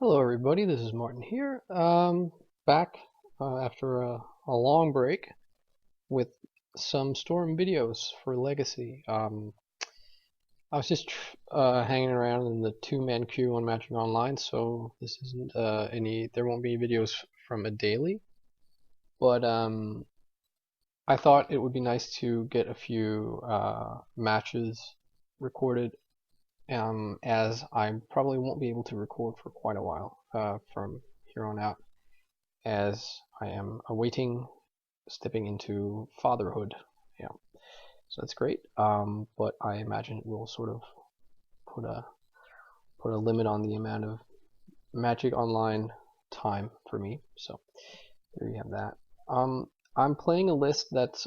Hello everybody, this is Martin here. Back after a long break with some Storm videos for Legacy. I was just hanging around in the two-man queue on Magic Online, so this isn't there won't be videos from a daily, but I thought it would be nice to get a few matches recorded, as I probably won't be able to record for quite a while from here on out, as I am awaiting stepping into fatherhood. Yeah, so that's great. But I imagine it will sort of put a limit on the amount of Magic Online time for me. So there you have that. I'm playing a list that's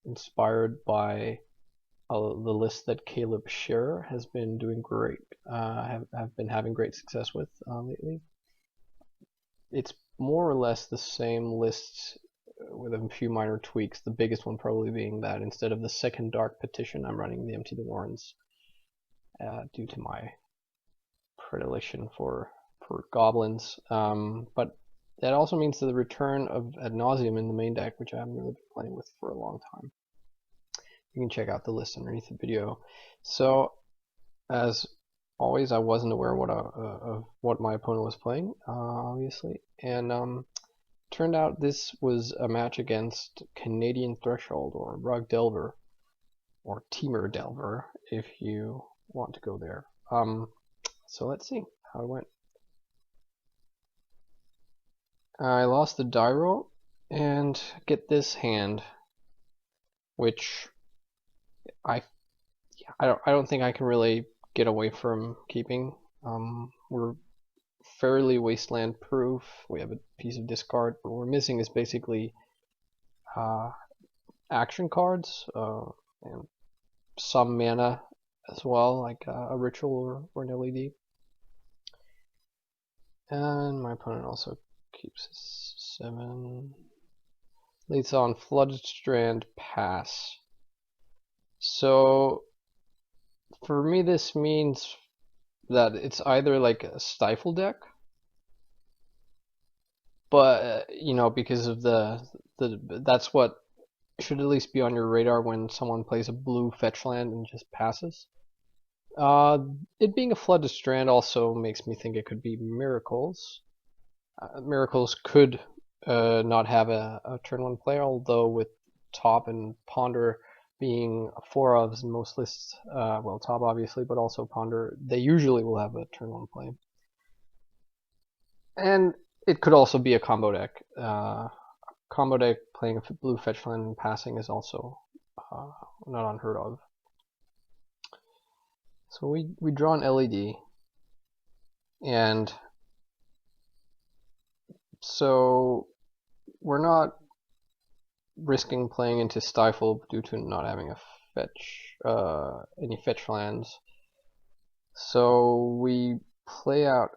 inspired by the list that Caleb Scherer has been doing great. Have been having great success with lately. It's more or less the same list with a few minor tweaks. The biggest one probably being that instead of the second Dark Petition, I'm running the Empty the Warrens due to my predilection for goblins. But that also means the return of Ad Nauseam in the main deck, which I haven't really been playing with for a long time. You can check out the list underneath the video. So, as always, I wasn't aware of what my opponent was playing, obviously, and turned out this was a match against Canadian Threshold, or Rug Delver, or Teamer Delver, if you want to go there. So let's see how it went. I lost the die roll, and get this hand, which I don't think I can really get away from keeping. We're fairly wasteland proof. We have a piece of discard. What we're missing is basically action cards and some mana as well, like a ritual or an LED. And my opponent also keeps 7. Leads on Flooded Strand Pass. So for me, this means that it's either like a Stifle deck, but because of that's what should at least be on your radar when someone plays a blue fetch land and just passes. It being a Flooded Strand also makes me think it could be Miracles. Miracles could not have a turn 1 play, although with Top and Ponder being 4 ofs in most lists, well, Top obviously, but also Ponder, they usually will have a turn 1 play. And it could also be a combo deck. Combo deck playing a blue fetch land and passing is also not unheard of. So we draw an LED, and so we're not risking playing into Stifle due to not having a fetch, any fetch lands. So we play out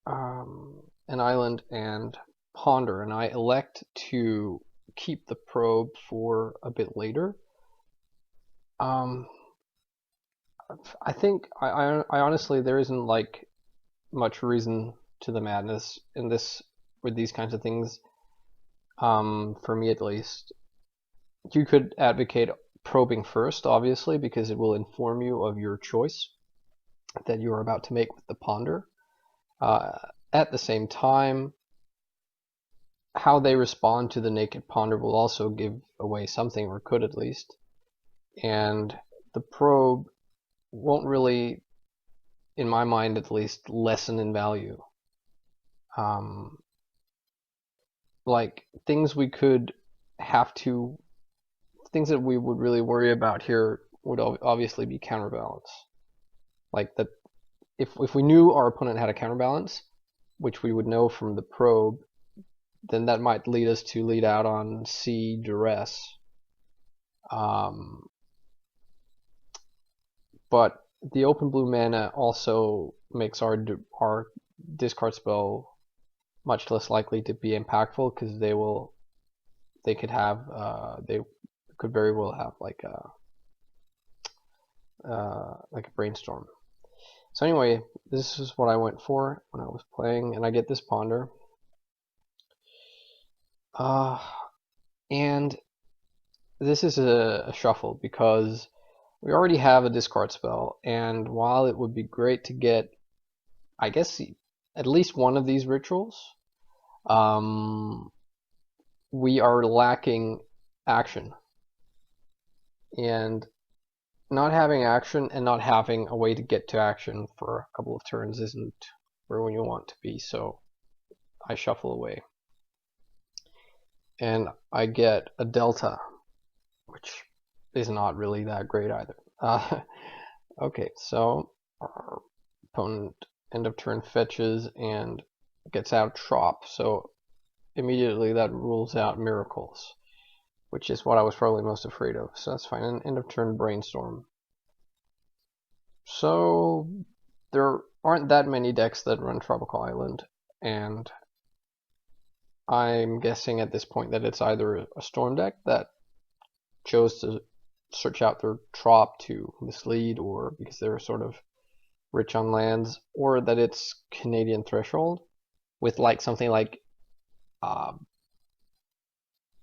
an island and Ponder, and I elect to keep the probe for a bit later. I think I honestly, there isn't like much reason to the madness in this with these kinds of things. For me at least, you could advocate probing first, obviously, because it will inform you of your choice that you are about to make with the Ponder. At the same time, how they respond to the naked Ponder will also give away something, or could at least. And the probe won't really, in my mind at least, lessen in value. Like things we could have to, things that we would really worry about here would obviously be counterbalance. Like that, if we knew our opponent had a counterbalance, which we would know from the probe, then that might lead us to lead out on C Duress. But the open blue mana also makes our discard spell much less likely to be impactful, because they could very well have like a Brainstorm. So anyway, this is what I went for when I was playing, and I get this Ponder. And this is a shuffle because we already have a discard spell, and while it would be great to get, I guess, at least one of these rituals, we are lacking action. And not having action and not having a way to get to action for a couple of turns isn't where you want to be, so I shuffle away. And I get a Delta, which is not really that great either. Okay, so our opponent end of turn fetches and gets out Trop, so immediately that rules out Miracles, which is what I was probably most afraid of, so that's fine. And end of turn Brainstorm. So there aren't that many decks that run Tropical Island, and I'm guessing at this point that it's either a Storm deck that chose to search out their Trop to mislead, or because they're sort of rich on lands, or that it's Canadian Threshold with like something like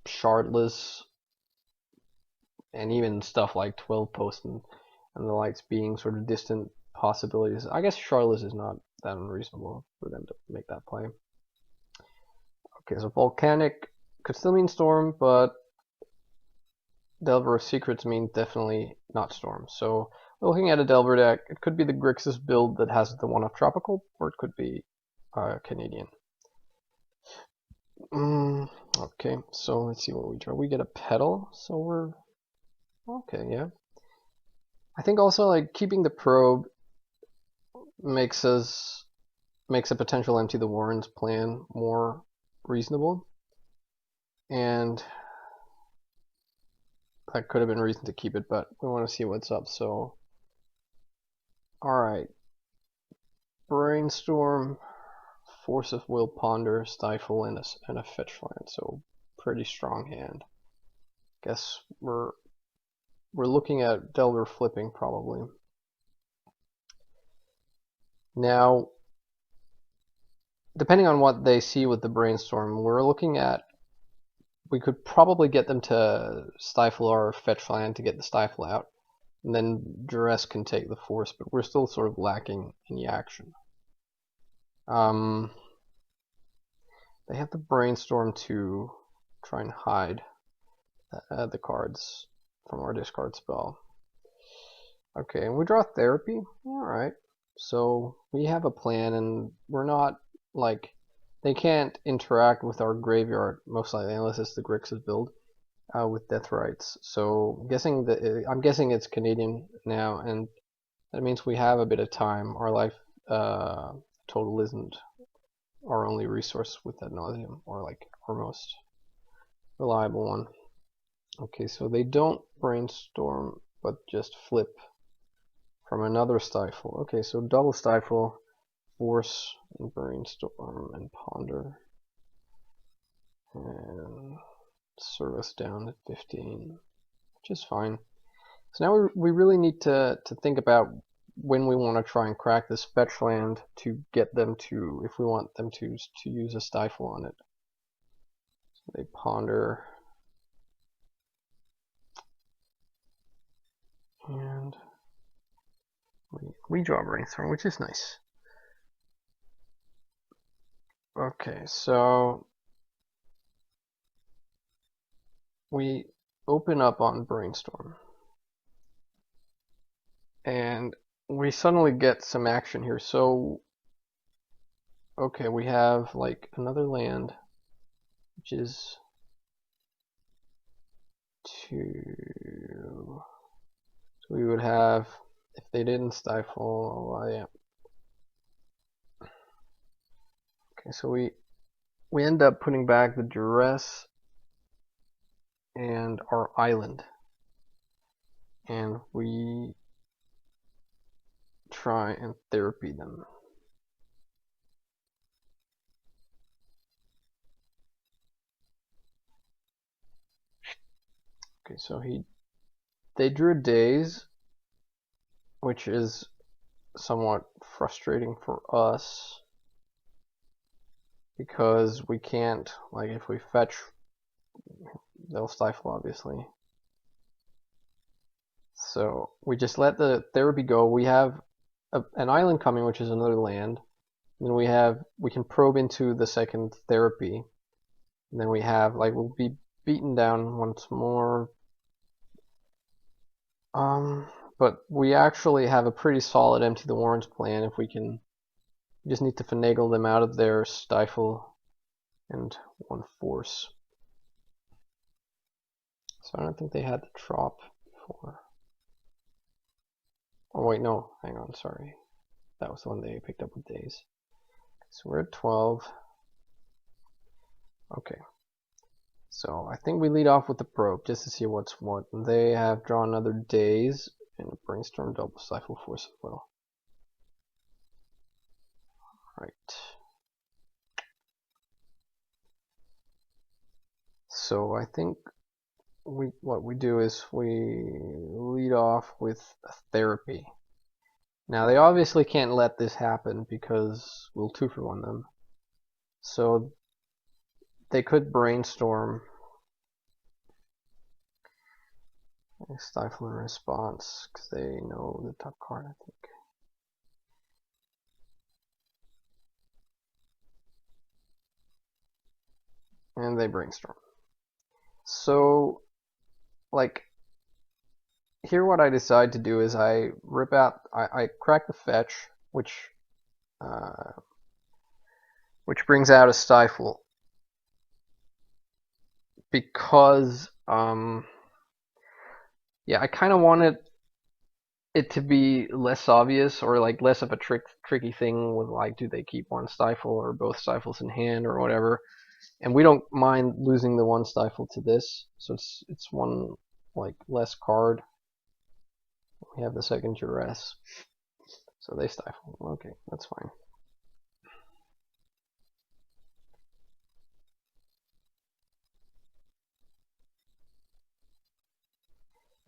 Shardless and even stuff like 12 Post and the likes being sort of distant possibilities. I guess Shardless is not that unreasonable for them to make that play. Okay, so Volcanic could still mean Storm, but Delver of Secrets mean definitely not Storm. So looking at a Delver deck, it could be the Grixis build that has the one of Tropical, or it could be Canadian. Okay, so let's see what we draw. We get a Petal, so we're okay, yeah. I think also like keeping the Probe makes a potential Empty the Warrens plan more reasonable, and that could have been reason to keep it, but we want to see what's up. So alright, Brainstorm, Force of Will, Ponder, Stifle, and a fetch land, so pretty strong hand. Guess we're looking at Delver flipping probably. Now, depending on what they see with the Brainstorm, we're looking at, we could probably get them to Stifle our fetch land to get the Stifle out, and then Duress can take the Force, but we're still sort of lacking any action. They have the Brainstorm to try and hide the cards from our discard spell. Okay, and we draw Therapy. Alright, so we have a plan, and we're not like, they can't interact with our graveyard most likely unless it's the Grixis build with Death Rights. So I'm guessing it's Canadian now, and that means we have a bit of time. Our life total isn't our only resource with Ad Nauseam, or like our most reliable one. Okay, so they don't Brainstorm, but just flip from another Stifle. Okay, so double Stifle, Force, and Brainstorm, and Ponder. And service down to 15, which is fine. So now we really need to think about when we want to try and crack this fetch land to get them to, if we want them to use a Stifle on it. So they Ponder. And we draw Brainstorm, which is nice. Okay, so we open up on Brainstorm, and we suddenly get some action here. So okay, we have like another land, which is 2. So we would have, if they didn't Stifle, oh, yeah. Okay, so we end up putting back the Duress and our island, and we try and Therapy them. Okay, so they drew a Daze, which is somewhat frustrating for us because we can't, like, if we fetch, they'll stifle, obviously. So we just let the therapy go. We have an island coming, which is another land. And then we can probe into the second therapy. And then we have, like, we'll be beaten down once more. But we actually have a pretty solid Empty the Warrens plan if we can. We just need to finagle them out of their stifle and one force. So I don't think they had the trop before. Oh wait, no, hang on, sorry. That was the one they picked up with days. So we're at 12. Okay. So I think we lead off with the probe just to see what's what. And they have drawn another days and a Brainstorm double stifle force as well. Right. So I think what we do is we lead off with a therapy. Now they obviously can't let this happen because we'll 2-for-1 them. So they could Brainstorm, stifle in response because they know the top card, I think. And they Brainstorm. So, like, here what I decide to do is I rip out, I crack the fetch, which brings out a stifle, because yeah, I kind of wanted it to be less obvious, or like less of a tricky thing with, like, do they keep one stifle or both stifles in hand or whatever. And we don't mind losing the one stifle to this, so it's one, like, less card. We have the second Duress, so they stifle. Okay, that's fine.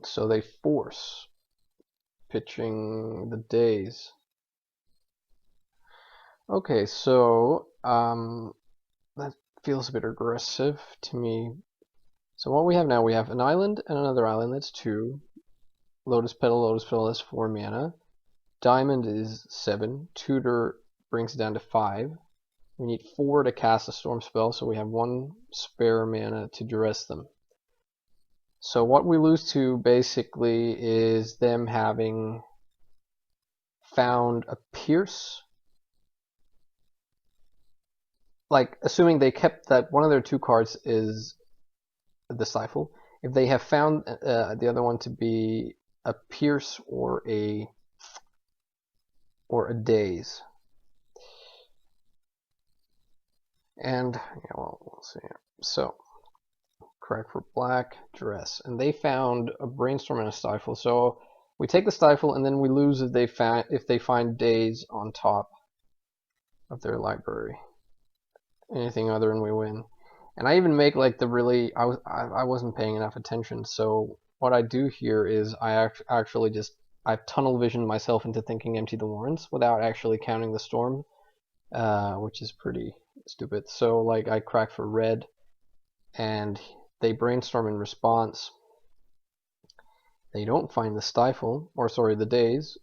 So they force, pitching the days. Okay, so that feels a bit aggressive to me. So what we have now, we have an island and another island. That's 2. Lotus Petal is 4 mana. Diamond is 7. Tutor brings it down to 5. We need 4 to cast a storm spell, so we have 1 spare mana to duress them. So what we lose to basically is them having found a pierce. Like, assuming they kept that one of their 2 cards is the stifle. If they have found the other one to be a pierce or a daze. And yeah, well, we'll see. So correct for black, Duress, and they found a Brainstorm and a stifle. So we take the stifle, and then we lose if they find daze on top of their library. Anything other than we win. And I even make, like, the really, I wasn't paying enough attention. So what I do here is I actually just, I've tunnel visioned myself into thinking Empty the Warrens without actually counting the storm, which is pretty stupid. So, like, I crack for red, and they Brainstorm in response. They don't find the stifle, or sorry, the daze,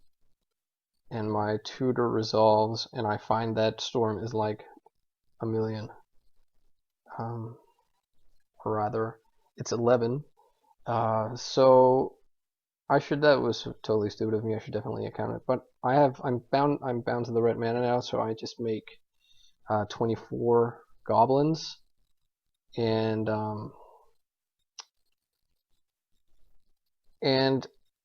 and my tutor resolves, and I find that storm is like a million. Or rather, it's 11. So that was totally stupid of me. I should definitely account it. But I'm bound to the red mana now, so I just make 24 goblins, and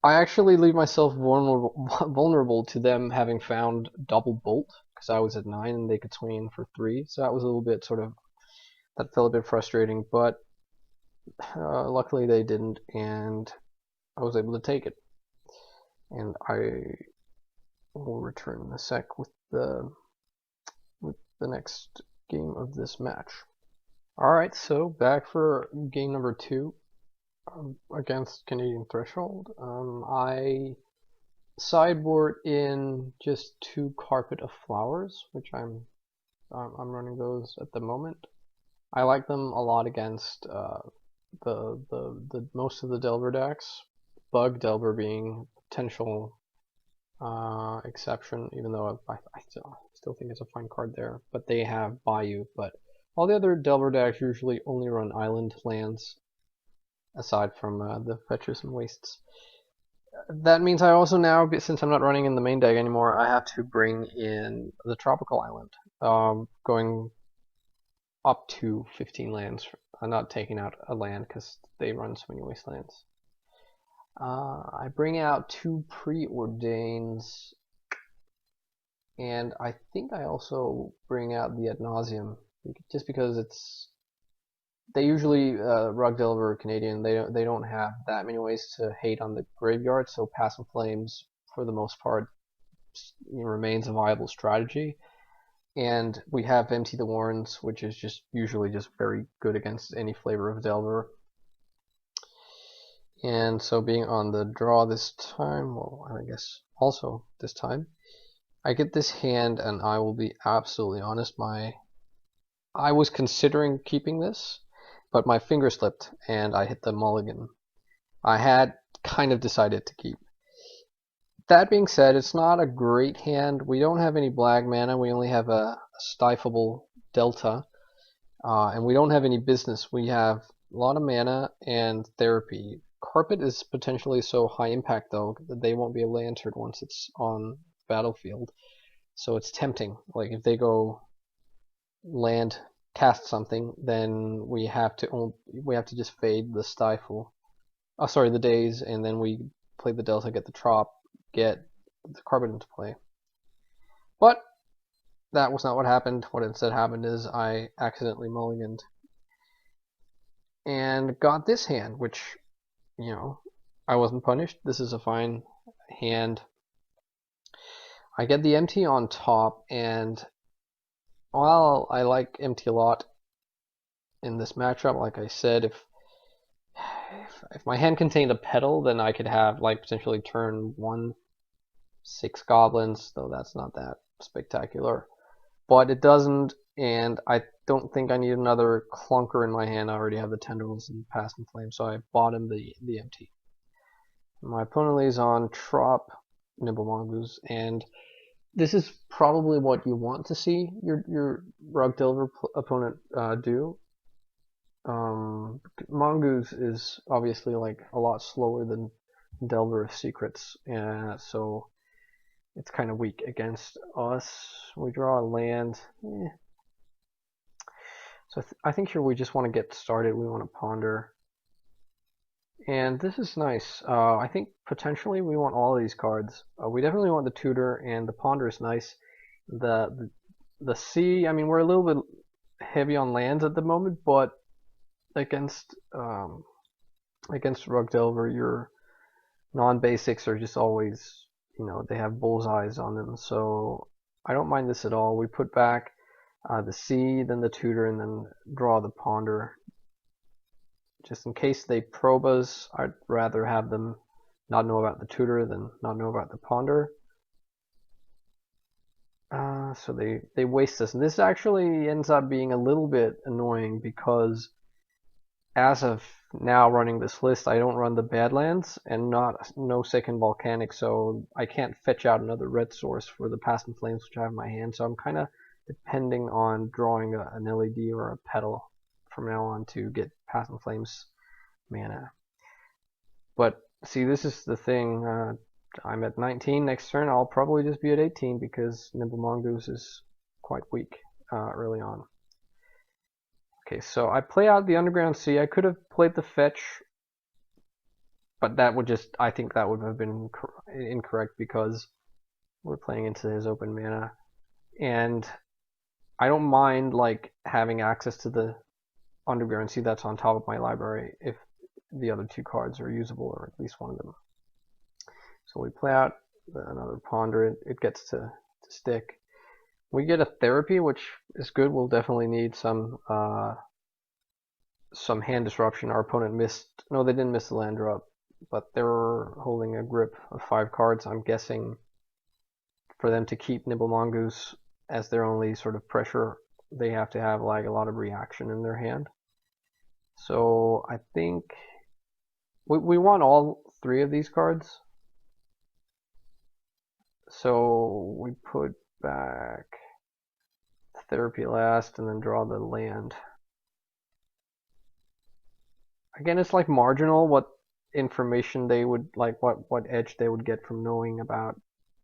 I actually leave myself vulnerable to them having found double bolt, because I was at 9 and they could swing in for 3. So that was a little bit that felt a bit frustrating, but luckily they didn't, and I was able to take it. And I will return in a sec with the next game of this match. Alright, so back for game number 2 against Canadian Threshold. I sideboard in just 2 Carpet of Flowers, which I'm running those at the moment. I like them a lot against the most of the Delver decks. Bug Delver being potential exception, even though I still think it's a fine card there. But they have Bayou, but all the other Delver decks usually only run island lands, aside from the fetches and wastes. That means I also now, since I'm not running in the main deck anymore, I have to bring in the Tropical Island, going up to 15 lands. I'm not taking out a land because they run so many wastelands. I bring out 2 Preordains, and I think I also bring out the Ad Nauseam, just because they usually Rug Delver Canadian. They don't have that many ways to hate on the graveyard, so Passing Flames for the most part remains a viable strategy. And we have Empty the Warrens, which is just usually just very good against any flavor of Delver. And so being on the draw this time, well, I guess also this time, I get this hand, and I will be absolutely honest, I was considering keeping this, but my finger slipped and I hit the mulligan. I had kind of decided to keep. That being said, it's not a great hand. We don't have any black mana. We only have a Stifleable Delta, and we don't have any business. We have a lot of mana and therapy. Carpet is potentially so high impact though that they won't be able to enter it once it's on battlefield. So it's tempting. Like if they go land, cast something, then we have to just fade the stifle. Oh, sorry, the daze, and then we play the delta, get the trop, get the Carpet into play. But that was not what happened. What instead happened is I accidentally mulliganed and got this hand, which, you know, I wasn't punished. This is a fine hand. I get the empty on top, and while I like empty a lot in this matchup, like I said, if my hand contained a petal, then I could have like potentially turn 1 6 goblins, though that's not that spectacular. But it doesn't, and I don't think I need another clunker in my hand. I already have the Tendrils and Passing Flame, so I bought him the empty. My opponent lays on Trop, Nimble Mongoose, and this is probably what you want to see your Rug Delver opponent do. Mongoose is obviously like a lot slower than Delver of Secrets, and so it's kind of weak against us. We draw a land. So I think here we just want to get started. We want to ponder. And this is nice. I think potentially we want all of these cards. We definitely want the Tutor, and the Ponder is nice. The Sea, I mean, we're a little bit heavy on lands at the moment, but against Rug Delver, your non-basics are just always, you know, they have bullseyes on them. So I don't mind this at all. We put back the Sea, then the Tutor, and then draw the Ponder. Just in case they probe us, I'd rather have them not know about the Tutor than not know about the Ponder. So they waste us. And this actually ends up being a little bit annoying because as of now running this list, I don't run the Badlands and no second Volcanic, so I can't fetch out another red source for the Passing Flames, which I have in my hand. So I'm kind of depending on drawing an LED or a Petal from now on to get Passing Flames mana. But see, this is the thing. I'm at 19 next turn. I'll probably just be at 18 because Nimble Mongoose is quite weak early on. Okay, so I play out the Underground Sea. I could have played the fetch, but that would just, I think that would have been incorrect because we're playing into his open mana. And I don't mind like having access to the Underground Sea that's on top of my library if the other 2 cards are usable, or at least one of them. So we play out another Ponder. It gets to stick. We get a Therapy, which is good. We'll definitely need some hand disruption. Our opponent missed. No, they didn't miss the land drop. but they're holding a grip of 5 cards. I'm guessing for them to keep Nimble Mongoose as their only sort of pressure, they have to have like a lot of reaction in their hand. So I think we want all 3 of these cards. So we put back Therapy last and then draw the land. Again, it's like marginal what information they would like, what edge they would get from knowing about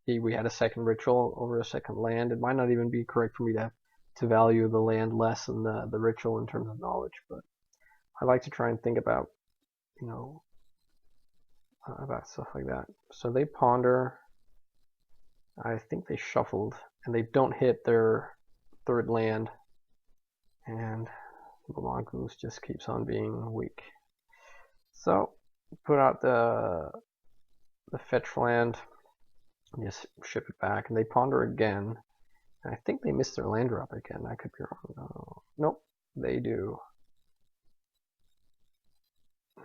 we had a second ritual over a second land. It might not even be correct for me to value the land less than the ritual in terms of knowledge, but I like to try and think about, you know, about stuff like that. So they ponder. I think they shuffled, and they don't hit their 3rd land, and the Mongoose just keeps on being weak. So put out the fetch land, and just ship it back, and they ponder again. And I think they missed their land drop again. I could be wrong. No. Nope, they do.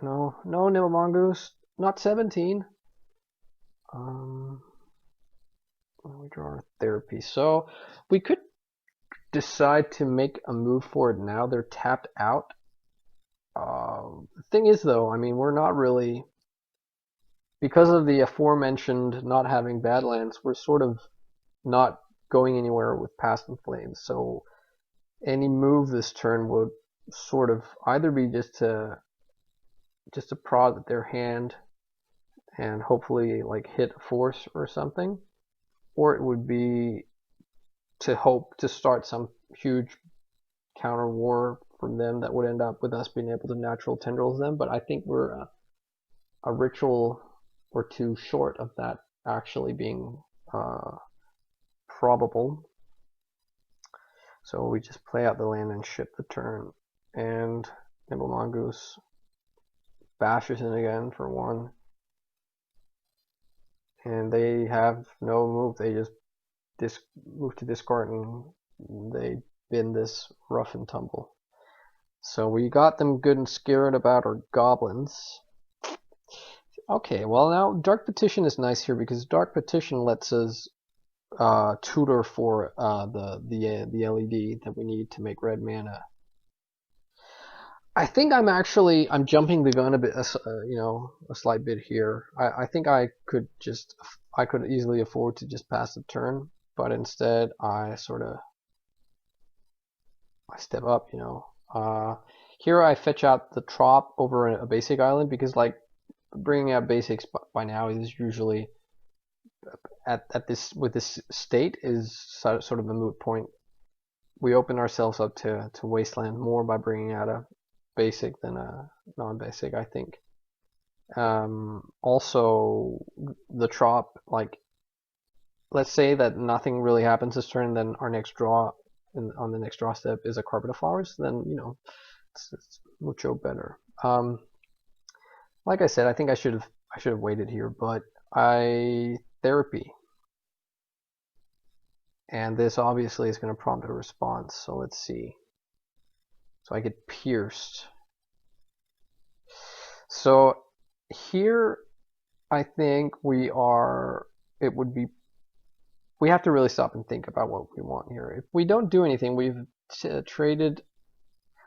No, Nimble Mongoose, not 17. We draw our Therapy. So we could decide to make a move for it now. They're tapped out. The thing is, though, I mean, we're not really, because of the aforementioned not having Badlands, we're sort of not going anywhere with Past in Flames. So any move this turn would sort of either be just to prod at their hand and hopefully like hit a force or something, or it would be to hope to start some huge counter war from them that would end up with us being able to natural tendrils them. But I think we're a ritual or 2 short of that actually being probable. So we just play out the land and ship the turn, and Nimble Mongoose bashes in again for 1. And they have no move. They just move to discard, and they bin this rough and tumble. So we got them good and scared about our goblins. Okay, well now Dark Petition is nice here because Dark Petition lets us tutor for the LED that we need to make red mana. I think I'm jumping the gun a bit, a slight bit here. I think I could easily afford to just pass the turn, but instead I step up, you know. Here I fetch out the Trop over a basic island because like bringing out basics by now is usually with this state is sort of a moot point. We open ourselves up to wasteland more by bringing out a basic than a non-basic, I think. Also, the Trop, like, let's say that nothing really happens this turn, then our next draw, on the next draw step, is a Carpet of Flowers, then, you know, it's mucho better. Like I said, I think I should have waited here, but I Therapy. And this obviously is going to prompt a response, so let's see. So I get pierced. So here I think we have to really stop and think about what we want here. If we don't do anything, we've traded,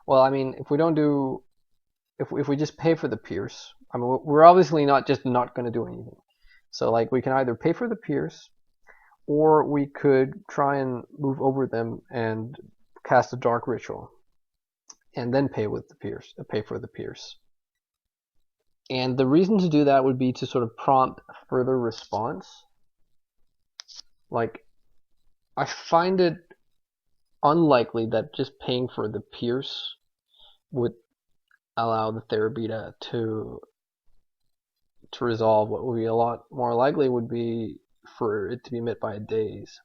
well, I mean, if we just pay for the pierce, I mean, we're obviously not going to do anything. So like we can either pay for the pierce, or we could try and move over them and cast a Dark Ritual, and then pay for the pierce. And the reason to do that would be to sort of prompt further response. Like, I find it unlikely that just paying for the pierce would allow the therapy to resolve. What would be a lot more likely would be for it to be met by a daze.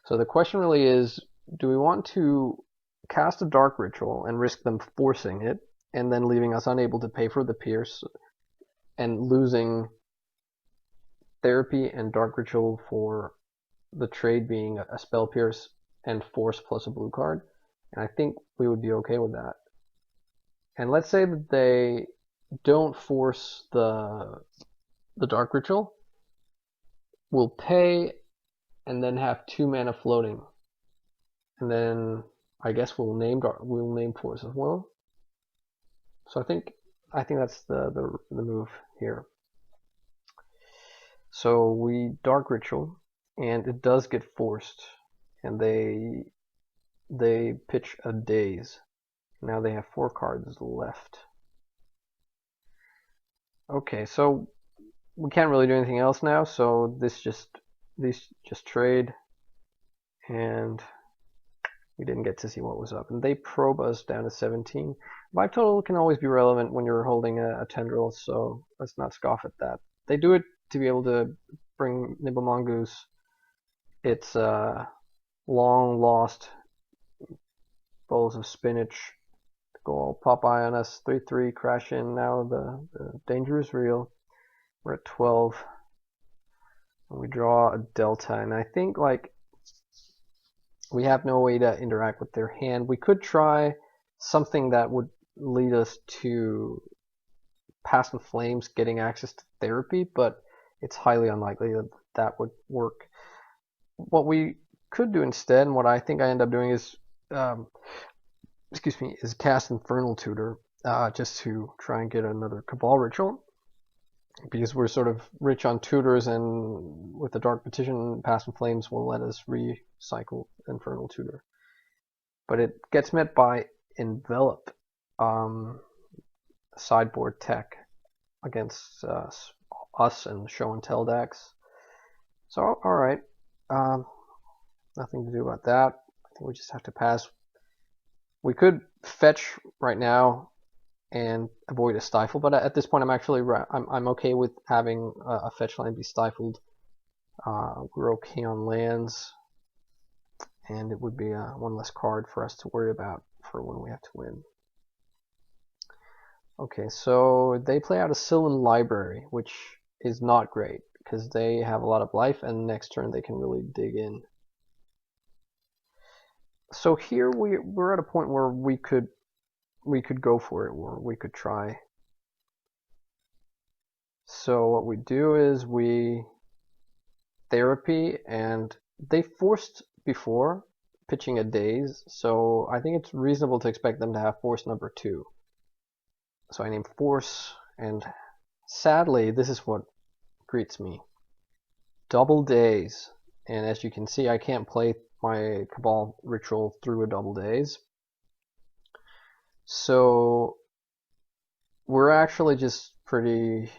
So the question really is, do we want to cast a Dark Ritual and risk them forcing it, and then leaving us unable to pay for the pierce, and losing Therapy and Dark Ritual for the trade being a Spell Pierce and Force plus a blue card? And I think we would be okay with that. And let's say that they don't force the Dark Ritual, we'll pay and then have 2 mana floating, and then I guess we'll name force as well. So I think that's the move here. So we Dark Ritual, and it does get forced, and they pitch a Daze. Now they have 4 cards left. Okay, so we can't really do anything else now, so these just trade, and we didn't get to see what was up. And they probe us down to 17. Vibe total can always be relevant when you're holding a Tendril, so let's not scoff at that. They do it to be able to bring Nibble Mongoose its long lost bowls of spinach to go all Popeye on us. 3/3 crash in. Now the danger is real. We're at 12. And we draw a Delta, and I think like we have no way to interact with their hand. We could try something that would lead us to Past in Flames getting access to Therapy, but it's highly unlikely that that would work. What we could do instead, and what I think I end up doing is, is cast Infernal Tutor, just to try and get another Cabal Ritual, because we're sort of rich on tutors, and with the Dark Petition, Past in Flames will let us recycle Infernal Tutor. But it gets met by Envelop, sideboard tech against us and Show and Tell decks. So, alright. Nothing to do about that. I think we just have to pass. We could fetch right now and avoid a stifle, but at this point I'm okay with having a fetch land be stifled. We're okay on lands, and it would be one less card for us to worry about for when we have to win. Okay, so they play out a Sylvan Library, which is not great because they have a lot of life, and next turn they can really dig in. So here we're at a point where we could go for it, or we could try. So what we do is we Therapy, and they forced before pitching a Daze, so I think it's reasonable to expect them to have force number 2. So I name force, and sadly this is what greets me. Double Daze, and as you can see I can't play my Cabal Ritual through a double Daze. So we're actually just pretty,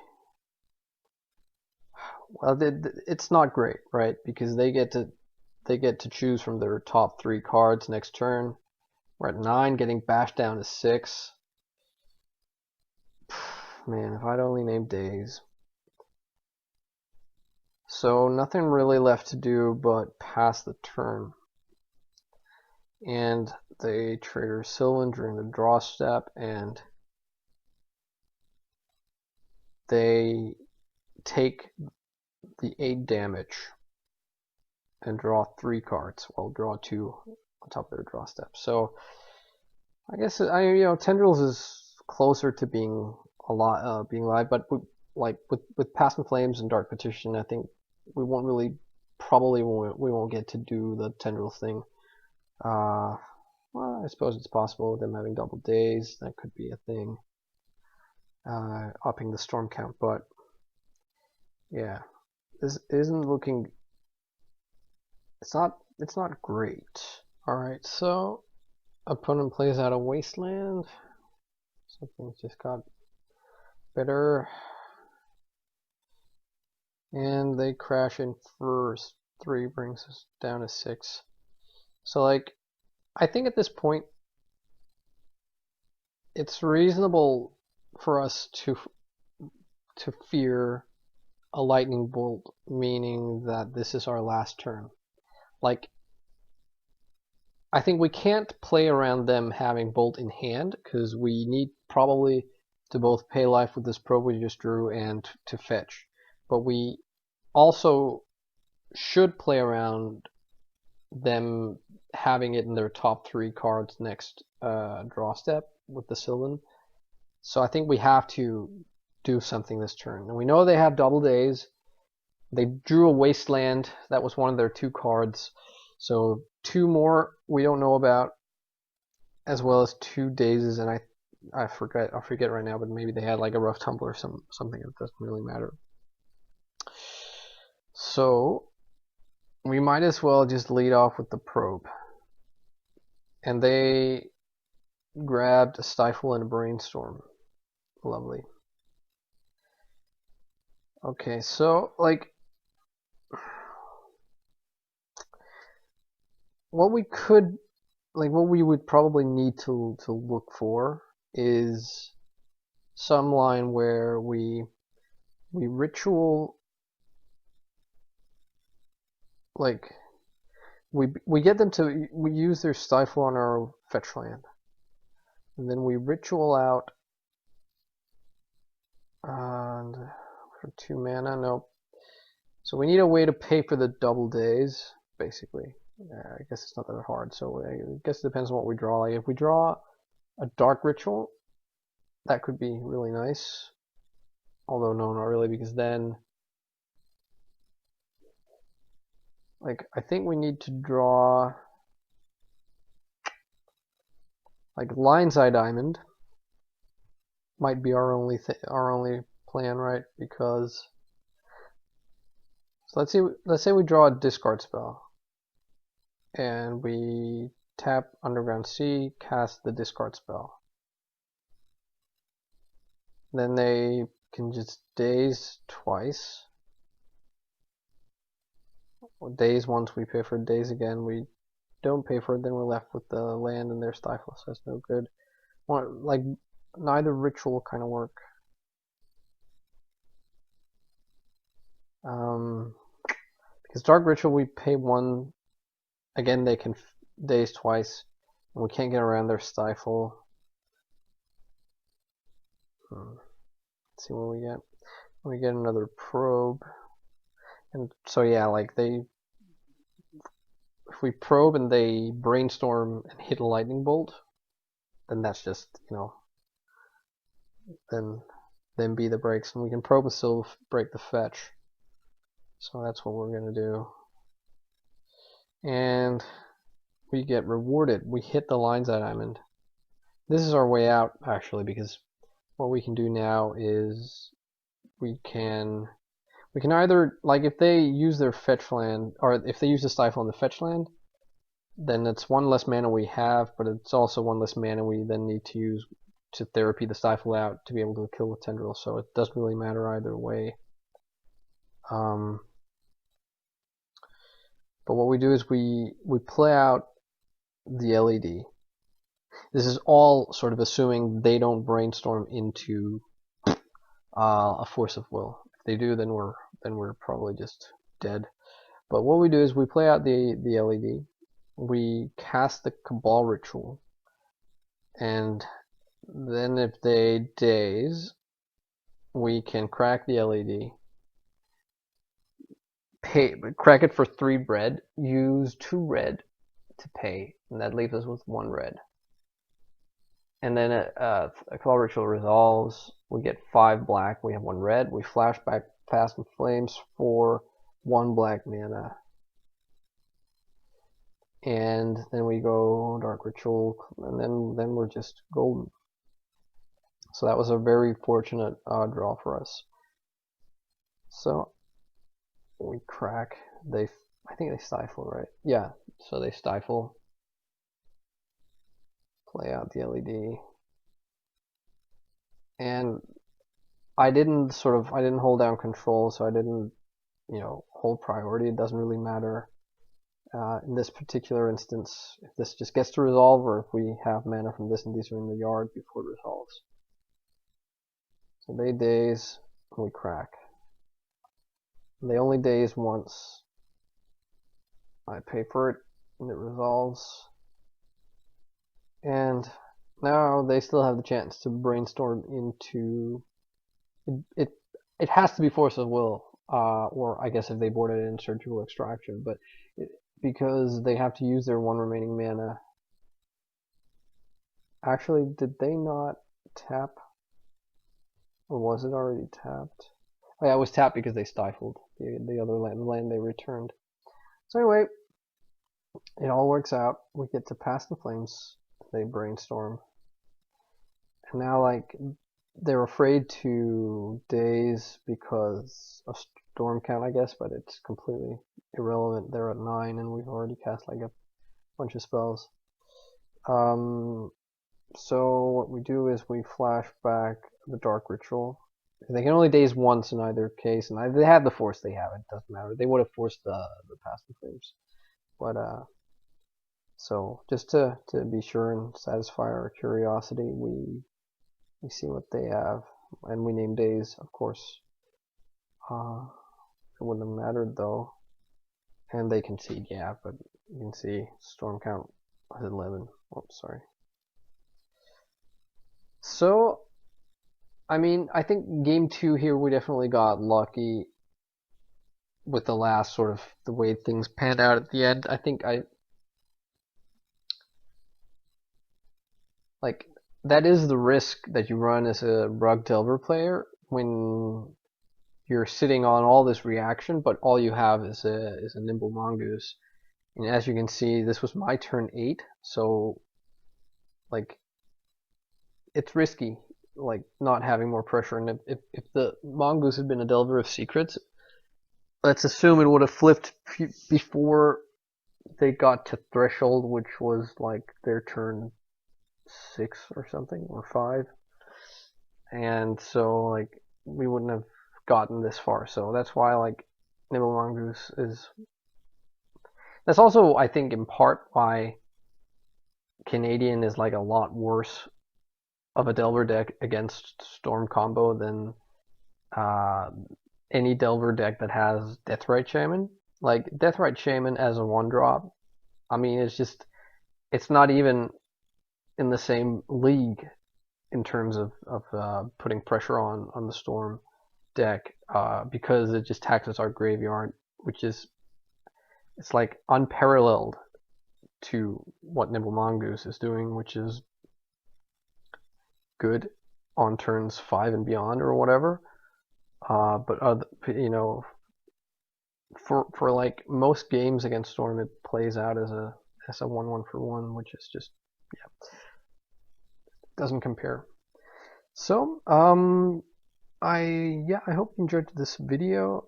well, it's not great, right? Because they get to choose from their top 3 cards next turn. We're at 9, getting bashed down to 6. Man, if I'd only named Daze. So nothing really left to do but pass the turn. And they trigger Sylvan during the draw step, and they take the 8 damage and draw 3 cards. Well, draw 2 on top of their draw step. So I guess Tendrils is closer to being a lot being live, but with Past in Flames and Dark Petition, I think we won't really we won't get to do the Tendrils thing. Well, I suppose it's possible with them having double Daze. That could be a thing. Upping the storm count, but yeah, this isn't looking. It's not great. All right, so opponent plays out a Wasteland. Something just got better, and they crash in first. 3 brings us down to 6. So like, I think at this point it's reasonable for us to fear a lightning bolt, meaning that this is our last turn. Like, I think we can't play around them having bolt in hand, because we need probably to both pay life with this probe we just drew and to fetch. But we also should play around them having it in their top 3 cards next draw step with the Sylvan. So I think we have to do something this turn. And we know they have double days. They drew a Wasteland. That was one of their 2 cards. So 2 more we don't know about, as well as 2 dazes, and I forget right now, but maybe they had like a Rough Tumble or something. It doesn't really matter. So we might as well just lead off with the Probe. And they grabbed a Stifle and a Brainstorm. Lovely. Okay, so like what we would probably need to look for is some line where we ritual, like we get them to, we use their Stifle on our fetch land, and then we ritual out and for 2 mana. Nope. So we need a way to pay for the double days, basically. I guess it's not that hard. So I guess it depends on what we draw. Like if we draw a Dark Ritual, that could be really nice. Although no, not really, because then, like, I think we need to draw like Lion's Eye Diamond. Might be our only plan, right? Because so let's say we draw a discard spell, and we tap Underground Sea, cast the discard spell. Then they can just daze twice. Daze once, we pay for daze again. We don't pay for it, then we're left with the land and their Stifle, so that's no good. Like neither ritual kind of work. Because Dark Ritual, we pay 1. Again, they can daze twice, and we can't get around their Stifle. Let's see what we get. We get another Probe, and so yeah, like if we Probe and they Brainstorm and hit a Lightning Bolt, then that's just, then be the breaks, and we can Probe and still break the fetch. So that's what we're gonna do. And we get rewarded. We hit the Lion's Eye Diamond. This is our way out, actually, because what we can do now is we can either, like, if they use their fetch land, or if they use the Stifle on the fetch land, then it's 1 less mana we have, but it's also 1 less mana we then need to use to therapy the Stifle out to be able to kill with Tendrils, so it doesn't really matter either way. But what we do is we play out the LED. This is all sort of assuming they don't Brainstorm into a Force of Will. If they do, then we're probably just dead. But what we do is we play out the LED. We cast the Cabal Ritual, and then if they daze, we can crack the LED. Crack it for 3 red. Use 2 red to pay, and that leaves us with 1 red. And then a Cabal Ritual resolves. We get 5 black. We have 1 red. We flash back Fast and Flames for 1 black mana. And then we go Dark Ritual, and then we're just golden. So that was a very fortunate draw for us. So we crack. I think they Stifle, right? Yeah. So they Stifle. Play out the LED. And I didn't hold down control, so I didn't, hold priority. It doesn't really matter. In this particular instance, if this just gets to resolve, or if we have mana from this and these are in the yard before it resolves. So they daze, and we crack. And they only daze once. I pay for it, and it resolves. And now they still have the chance to Brainstorm into it has to be Force of Will, or I guess if they board it in Surgical Extraction, but because they have to use their 1 remaining mana. Actually, did they not tap? Or was it already tapped? Oh yeah, it was tapped because they stifled the other land they returned. So anyway, it all works out. We get to pass the flames. They brainstorm. And now, like, they're afraid to daze because of storm count, I guess, but it's completely irrelevant. They're at 9 and we've already cast like a bunch of spells. So what we do is we flash back the Dark Ritual. They can only daze once in either case, and they have the force they have. It doesn't matter. They would have forced the past the flames, but so just to be sure and satisfy our curiosity, we see what they have, and we name days, of course. It wouldn't have mattered though, and they can see, yeah, but you can see storm count was 11. Oops, sorry. So, I mean, I think game 2 here we definitely got lucky with the last sort of the way things panned out at the end. I think like that is the risk that you run as a Rug Delver player when you're sitting on all this reaction, but all you have is a Nimble Mongoose. And as you can see, this was my turn 8, so like it's risky, like not having more pressure. And if the Mongoose had been a Delver of Secrets, let's assume it would have flipped before they got to Threshold, which was like their turn 6 or something, or 5. And so like we wouldn't have gotten this far. So that's why like Nimble Mongoose is. That's also, I think, in part why Canadian is like a lot worse of a Delver deck against Storm combo than any Delver deck that has Deathrite Shaman. Like Deathrite Shaman as a 1-drop, I mean, it's not even in the same league in terms of putting pressure on the Storm deck because it just taxes our graveyard, which is it's like unparalleled to what Nimble Mongoose is doing, which is good on turns 5 and beyond or whatever. But you know, for like most games against Storm, it plays out as a 1/1 for 1, which is just doesn't compare. So I hope you enjoyed this video,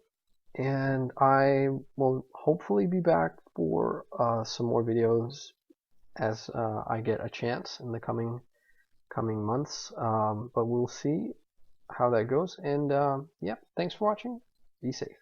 and I will hopefully be back for some more videos as I get a chance in the coming months. But we'll see how that goes. And yeah, thanks for watching. Be safe.